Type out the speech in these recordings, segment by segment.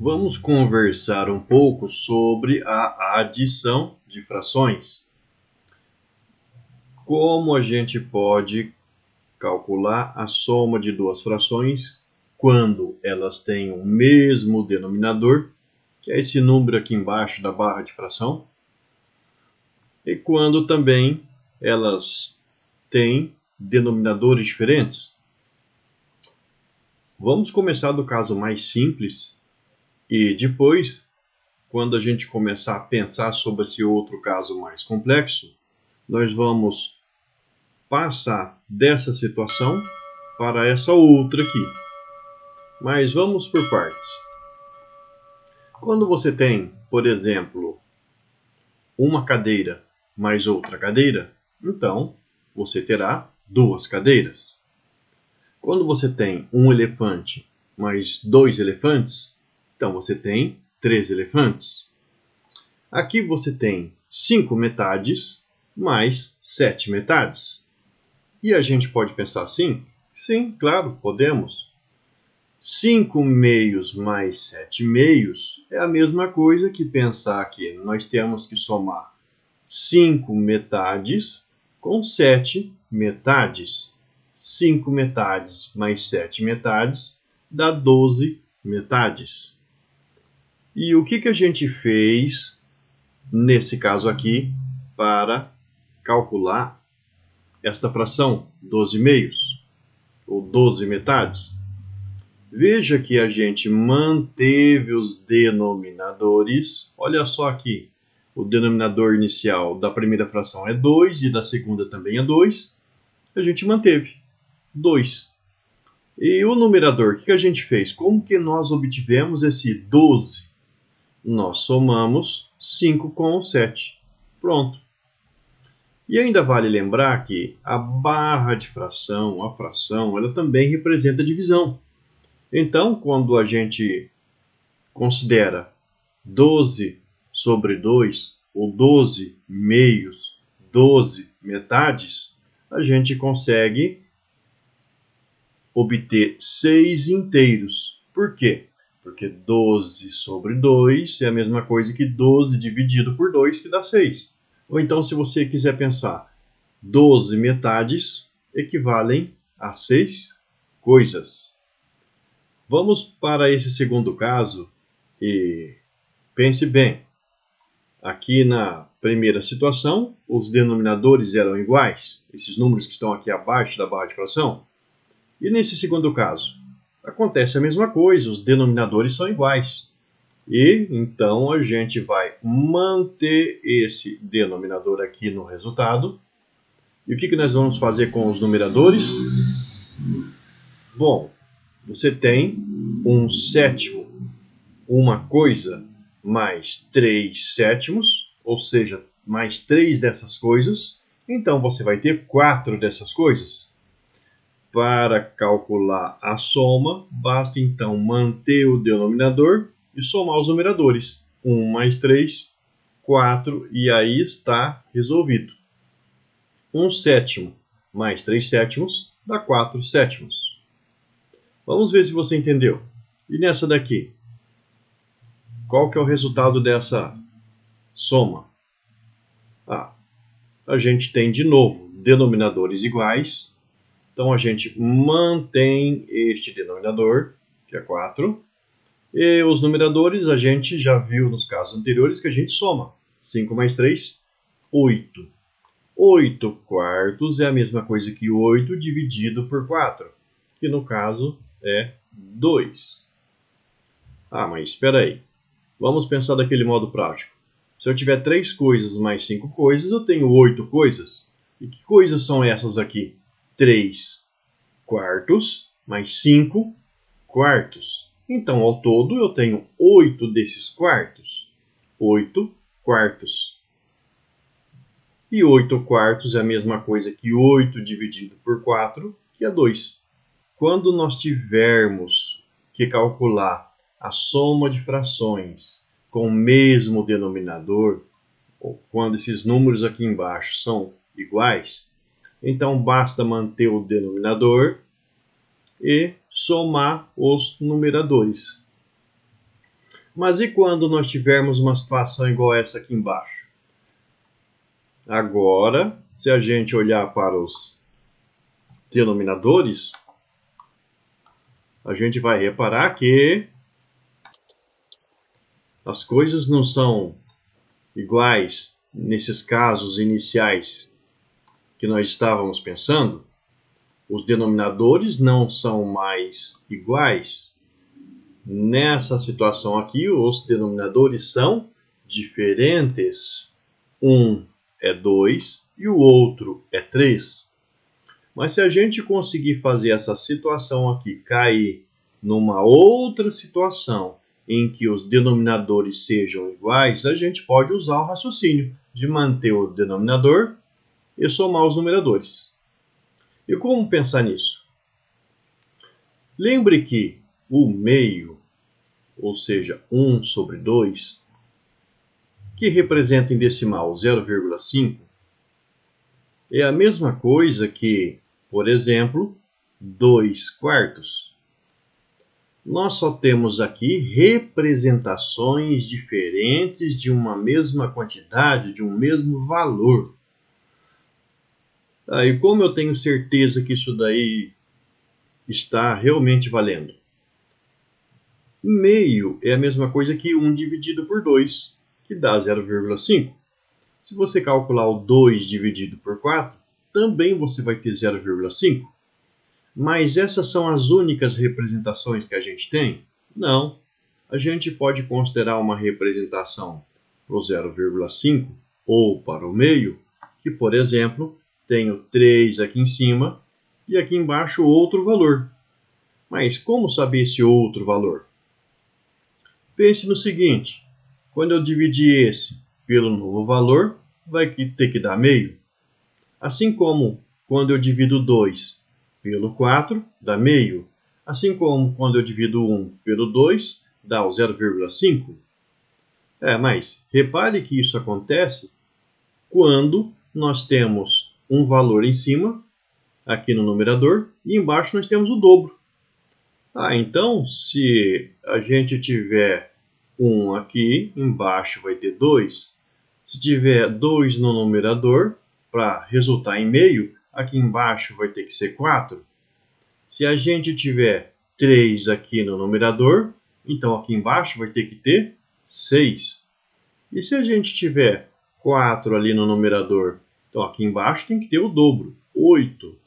Vamos conversar um pouco sobre a adição de frações. Como a gente pode calcular a soma de duas frações quando elas têm o mesmo denominador, que é esse número aqui embaixo da barra de fração, e quando também elas têm denominadores diferentes. Vamos começar do caso mais simples e depois, quando a gente começar a pensar sobre esse outro caso mais complexo, nós vamos passar dessa situação para essa outra aqui. Mas vamos por partes. Quando você tem, por exemplo, uma cadeira mais outra cadeira, então você terá duas cadeiras. Quando você tem um elefante mais dois elefantes, então você tem três elefantes. Aqui você tem 5 metades mais 7 metades. E a gente pode pensar assim? Sim, claro, podemos. 5 meios mais 7 meios é a mesma coisa que pensar que nós temos que somar 5 metades com 7 metades. 5 metades mais 7 metades dá 12 metades. E o que a gente fez nesse caso aqui para calcular esta fração 12 meios ou 12 metades? Veja que a gente manteve os denominadores. Olha só aqui, o denominador inicial da primeira fração é 2 e da segunda também é 2. A gente manteve 2. E o numerador, o que a gente fez? Como que nós obtivemos esse 12? Nós somamos 5 com 7. Pronto. E ainda vale lembrar que a barra de fração, a fração, ela também representa divisão. Então, quando a gente considera 12 sobre 2, ou 12 meios, 12 metades, a gente consegue obter 6 inteiros. Por quê? Porque 12 sobre 2 é a mesma coisa que 12 dividido por 2, que dá 6. Ou então, se você quiser pensar, 12 metades equivalem a 6 coisas. Vamos para esse segundo caso e pense bem. Aqui na primeira situação, os denominadores eram iguais, esses números que estão aqui abaixo da barra de fração. E nesse segundo caso, acontece a mesma coisa, os denominadores são iguais. E então a gente vai manter esse denominador aqui no resultado. E o que nós vamos fazer com os numeradores? Bom, você tem um sétimo, uma coisa, mais 3 sétimos, ou seja, mais 3 dessas coisas. Então você vai ter 4 dessas coisas. Para calcular a soma, basta então manter o denominador e somar os numeradores. 1 mais 3, 4, e aí está resolvido. 1 sétimo mais 3 sétimos dá 4 sétimos. Vamos ver se você entendeu. E nessa daqui? Qual que é o resultado dessa soma? A gente tem de novo denominadores iguais. Então a gente mantém este denominador, que é 4. E os numeradores a gente já viu nos casos anteriores que a gente soma. 5 mais 3, 8. 8 quartos é a mesma coisa que 8 dividido por 4, que no caso é 2. Mas espera aí. Vamos pensar daquele modo prático. Se eu tiver 3 coisas mais 5 coisas, eu tenho 8 coisas. E que coisas são essas aqui? 3 quartos mais 5 quartos. Então, ao todo, eu tenho 8 desses quartos. 8 quartos. E 8 quartos é a mesma coisa que 8 dividido por 4, que é 2. Quando nós tivermos que calcular a soma de frações com o mesmo denominador, ou quando esses números aqui embaixo são iguais, então basta manter o denominador e somar os numeradores. Mas e quando nós tivermos uma situação igual essa aqui embaixo? Agora, se a gente olhar para os denominadores, a gente vai reparar que as coisas não são iguais nesses casos iniciais que nós estávamos pensando. Os denominadores não são mais iguais. Nessa situação aqui, os denominadores são diferentes. Um é 2 e o outro é 3. Mas se a gente conseguir fazer essa situação aqui cair numa outra situação em que os denominadores sejam iguais, a gente pode usar o raciocínio de manter o denominador e somar os numeradores. E como pensar nisso? Lembre que o meio, ou seja, 1 sobre 2, que representa em decimal 0,5, é a mesma coisa que, por exemplo, 2 quartos. Nós só temos aqui representações diferentes de uma mesma quantidade, de um mesmo valor. E como eu tenho certeza que isso daí está realmente valendo? Meio é a mesma coisa que 1 dividido por 2, que dá 0,5. Se você calcular o 2 dividido por 4, também você vai ter 0,5. Mas essas são as únicas representações que a gente tem? Não. A gente pode considerar uma representação para o 0,5 ou para o meio, que, por exemplo, tenho 3 aqui em cima e aqui embaixo outro valor. Mas como saber esse outro valor? Pense no seguinte: quando eu dividir esse pelo novo valor, vai ter que dar meio. Assim como quando eu divido 2 pelo 4, dá meio. Assim como quando eu divido 1 pelo 2, dá o 0,5. Mas repare que isso acontece quando nós temos um valor em cima, aqui no numerador, e embaixo nós temos o dobro. Então, se a gente tiver 1 aqui, embaixo vai ter 2. Se tiver 2 no numerador, para resultar em meio, aqui embaixo vai ter que ser 4. Se a gente tiver 3 aqui no numerador, então aqui embaixo vai ter que ter 6. E se a gente tiver 4 ali no numerador, então aqui embaixo tem que ter o dobro, 8.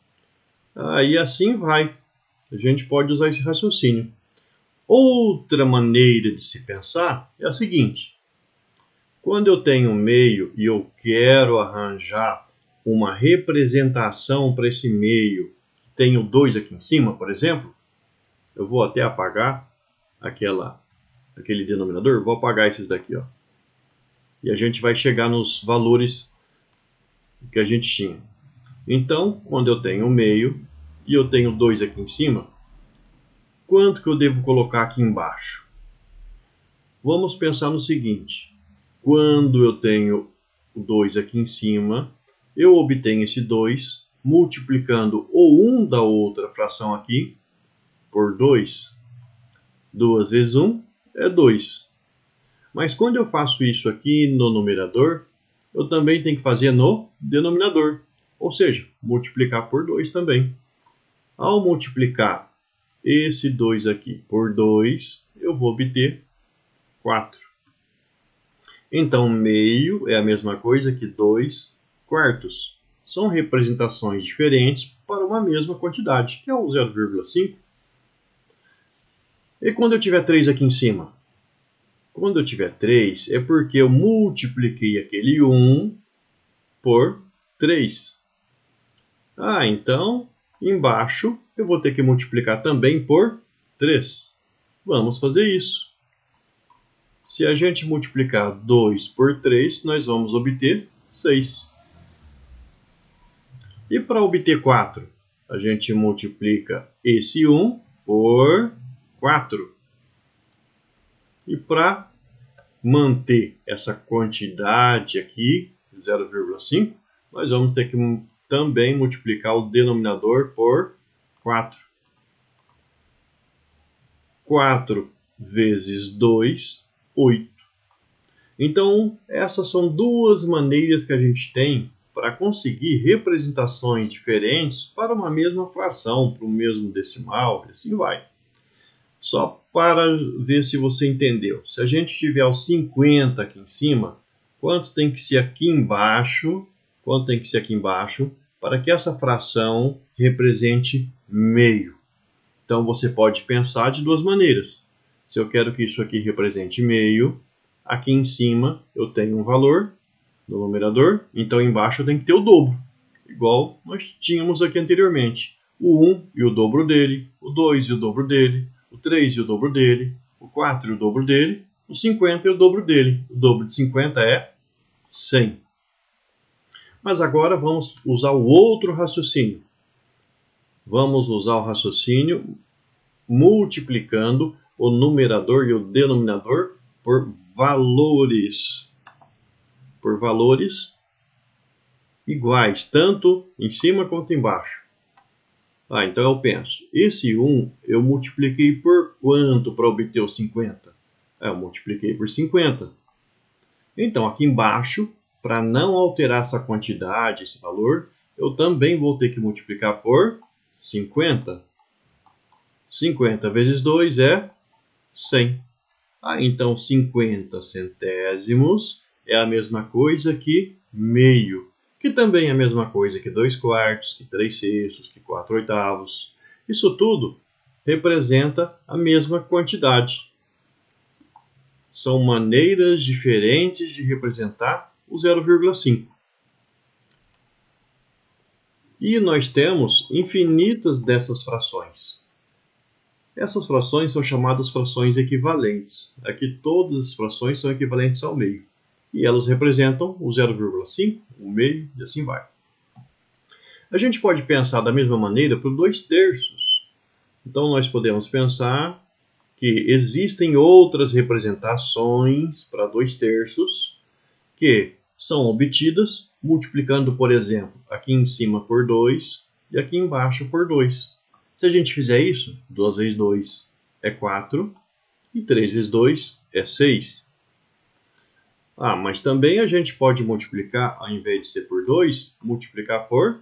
E assim vai. A gente pode usar esse raciocínio. Outra maneira de se pensar é a seguinte: quando eu tenho um meio e eu quero arranjar uma representação para esse meio, tenho 2 aqui em cima, por exemplo, eu vou até apagar aquele denominador, vou apagar esses daqui, e a gente vai chegar nos valores que a gente tinha. Então, quando eu tenho um meio e eu tenho 2 aqui em cima, quanto que eu devo colocar aqui embaixo? Vamos pensar no seguinte: quando eu tenho o 2 aqui em cima, eu obtenho esse 2 multiplicando o 1 da outra fração aqui por 2. 2 vezes 1 é 2. Mas quando eu faço isso aqui no numerador, eu também tenho que fazer no denominador, ou seja, multiplicar por 2 também. Ao multiplicar esse 2 aqui por 2, eu vou obter 4. Então, meio é a mesma coisa que 2 quartos. São representações diferentes para uma mesma quantidade, que é o 0,5. E quando eu tiver 3 aqui em cima? Quando eu tiver 3, é porque eu multipliquei aquele 1 por 3. Então, embaixo, eu vou ter que multiplicar também por 3. Vamos fazer isso. Se a gente multiplicar 2 por 3, nós vamos obter 6. E para obter 4, a gente multiplica esse 1 por 4. E para manter essa quantidade aqui, 0,5, nós vamos ter que também multiplicar o denominador por 4. 4 vezes 2 8. Então, essas são duas maneiras que a gente tem para conseguir representações diferentes para uma mesma fração, para o mesmo decimal, e assim vai. Só para ver se você entendeu. Se a gente tiver os 50 aqui em cima, quanto tem que ser aqui embaixo? Quanto tem que ser aqui embaixo para que essa fração represente meio? Então, você pode pensar de duas maneiras. Se eu quero que isso aqui represente meio, aqui em cima eu tenho um valor no numerador, então embaixo eu tenho que ter o dobro, igual nós tínhamos aqui anteriormente. O 1 e o dobro dele, o 2 e o dobro dele, o 3 e o dobro dele, o 4 e o dobro dele, o 50 e o dobro dele. O dobro de 50 é 100. Mas agora vamos usar o outro raciocínio. Vamos usar o raciocínio multiplicando o numerador e o denominador por valores. Por valores iguais, tanto em cima quanto embaixo. Então eu penso, esse 1 eu multipliquei por quanto para obter o 50? Eu multipliquei por 50. Então aqui embaixo, para não alterar essa quantidade, esse valor, eu também vou ter que multiplicar por 50. 50 vezes 2 é 100. Então 50 centésimos é a mesma coisa que meio, que também é a mesma coisa que 2 quartos, que 3 sextos, que 4 oitavos. Isso tudo representa a mesma quantidade. São maneiras diferentes de representar o 0,5. E nós temos infinitas dessas frações. Essas frações são chamadas frações equivalentes. Aqui todas as frações são equivalentes ao meio. E elas representam o 0,5, o meio, e assim vai. A gente pode pensar da mesma maneira para o 2/3. Então, nós podemos pensar que existem outras representações para 2/3 que são obtidas multiplicando, por exemplo, aqui em cima por 2 e aqui embaixo por 2. Se a gente fizer isso, 2 vezes 2 é 4 e 3 vezes 2 é 6. Mas também a gente pode multiplicar, ao invés de ser por 2, multiplicar por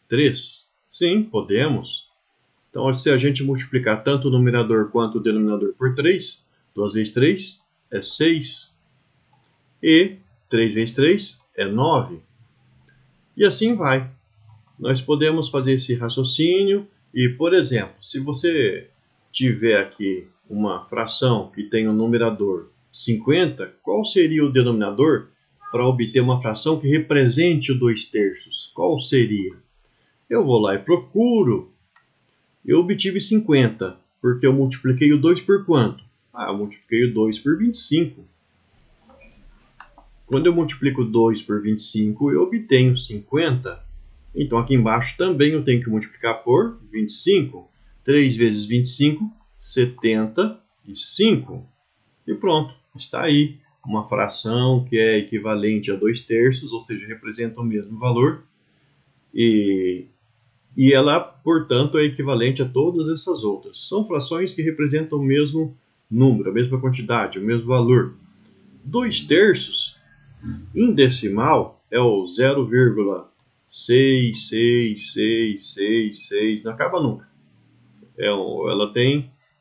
3. Sim, podemos. Então, se a gente multiplicar tanto o numerador quanto o denominador por 3, 2 vezes 3 é 6. E 3 vezes 3 é 9. E assim vai. Nós podemos fazer esse raciocínio e, por exemplo, se você tiver aqui uma fração que tem um numerador 50, qual seria o denominador para obter uma fração que represente o 2/3? Qual seria? Eu vou lá e procuro. Eu obtive 50, porque eu multipliquei o 2 por quanto? Eu multipliquei o 2 por 25. Quando eu multiplico 2 por 25, eu obtenho 50. Então, aqui embaixo também eu tenho que multiplicar por 25. 3 vezes 25, 75. E pronto, está aí uma fração que é equivalente a 2/3, ou seja, representa o mesmo valor. E ela, portanto, é equivalente a todas essas outras. São frações que representam o mesmo número, a mesma quantidade, o mesmo valor. 2/3 em decimal é o 0,66666, não acaba nunca. Ela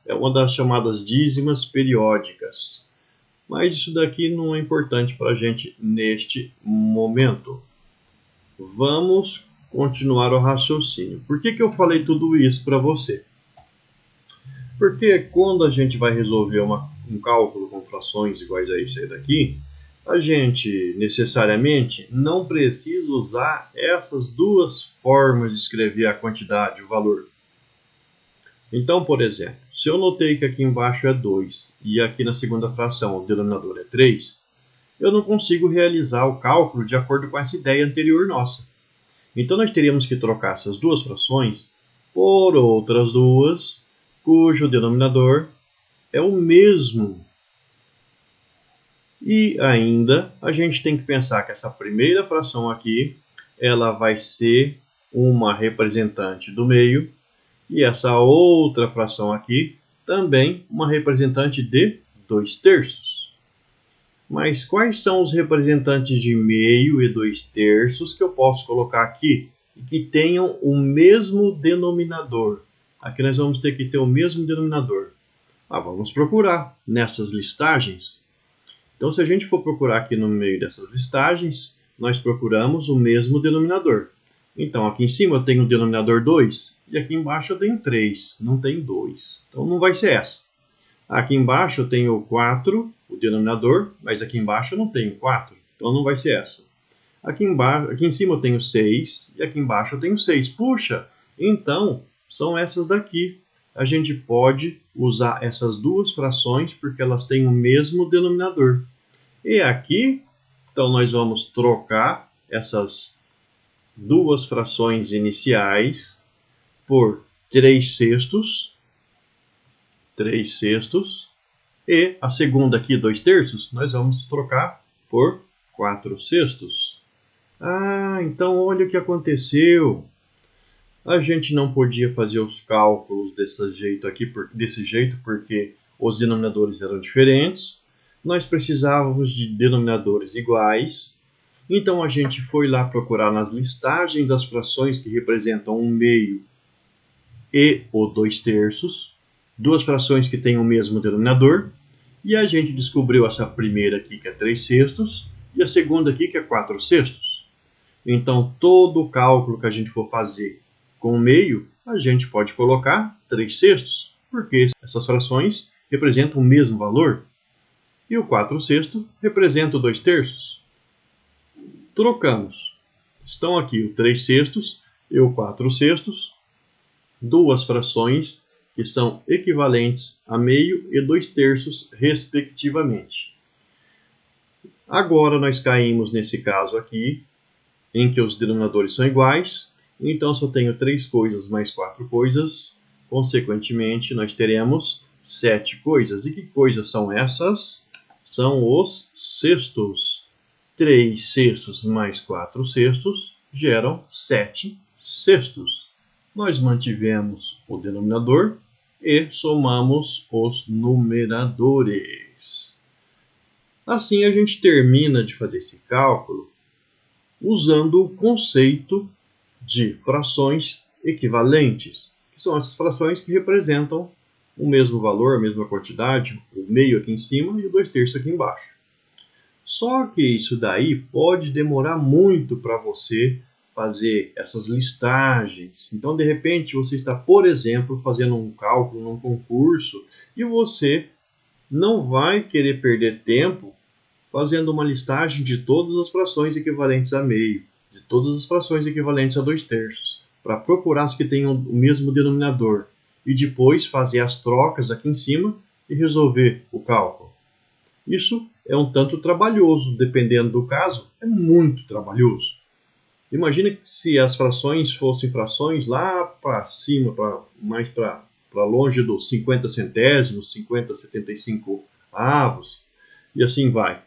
é uma das chamadas dízimas periódicas. Mas isso daqui não é importante para a gente neste momento. Vamos continuar o raciocínio. Por que eu falei tudo isso para você? Porque quando a gente vai resolver um cálculo com frações iguais a isso aí daqui, a gente necessariamente não precisa usar essas duas formas de escrever a quantidade, o valor. Então, por exemplo, se eu notei que aqui embaixo é 2 e aqui na segunda fração o denominador é 3, eu não consigo realizar o cálculo de acordo com essa ideia anterior nossa. Então, nós teríamos que trocar essas duas frações por outras duas, cujo denominador é o mesmo. E ainda, a gente tem que pensar que essa primeira fração aqui, ela vai ser uma representante do meio, e essa outra fração aqui, também uma representante de 2/3. Mas quais são os representantes de meio e 2/3 que eu posso colocar aqui e que tenham o mesmo denominador? Aqui nós vamos ter que ter o mesmo denominador. Vamos procurar nessas listagens. Então, se a gente for procurar aqui no meio dessas listagens, nós procuramos o mesmo denominador. Então, aqui em cima eu tenho o denominador 2 e aqui embaixo eu tenho 3, não tem 2. Então, não vai ser essa. Aqui embaixo eu tenho 4, o denominador, mas aqui embaixo eu não tenho 4, então não vai ser essa. Aqui em cima eu tenho 6 e aqui embaixo eu tenho 6. Puxa, então são essas daqui. A gente pode usar essas duas frações porque elas têm o mesmo denominador. E aqui, então nós vamos trocar essas duas frações iniciais por 3/6, e a segunda aqui, 2/3, nós vamos trocar por 4/6. Então olha o que aconteceu. A gente não podia fazer os cálculos desse jeito porque os denominadores eram diferentes. Nós precisávamos de denominadores iguais. Então a gente foi lá procurar nas listagens as frações que representam 1/2 e o 2/3, duas frações que têm o mesmo denominador, e a gente descobriu essa primeira aqui que é 3/6 e a segunda aqui que é 4/6. Então todo o cálculo que a gente for fazer com o meio, a gente pode colocar 3/6, porque essas frações representam o mesmo valor. E o 4/6 representa o 2/3. Trocamos. Estão aqui o 3/6 e o 4/6, duas frações que são equivalentes a meio e 2/3, respectivamente. Agora nós caímos nesse caso aqui, em que os denominadores são iguais. Então, se eu tenho 3 coisas mais 4 coisas, consequentemente, nós teremos 7 coisas. E que coisas são essas? São os sextos. 3/6 mais 4/6 geram 7/6. Nós mantivemos o denominador e somamos os numeradores. Assim, a gente termina de fazer esse cálculo usando o conceito de frações equivalentes, que são essas frações que representam o mesmo valor, a mesma quantidade, o meio aqui em cima e o 2/3 aqui embaixo. Só que isso daí pode demorar muito para você fazer essas listagens. Então, de repente, você está, por exemplo, fazendo um cálculo num concurso e você não vai querer perder tempo fazendo uma listagem de todas as frações equivalentes a meio, de todas as frações equivalentes a 2/3, para procurar as que tenham o mesmo denominador e depois fazer as trocas aqui em cima e resolver o cálculo. Isso é um tanto trabalhoso, dependendo do caso, é muito trabalhoso. Imagina que se as frações fossem frações lá para cima, mais para longe dos 50 centésimos, 50/75, e assim vai.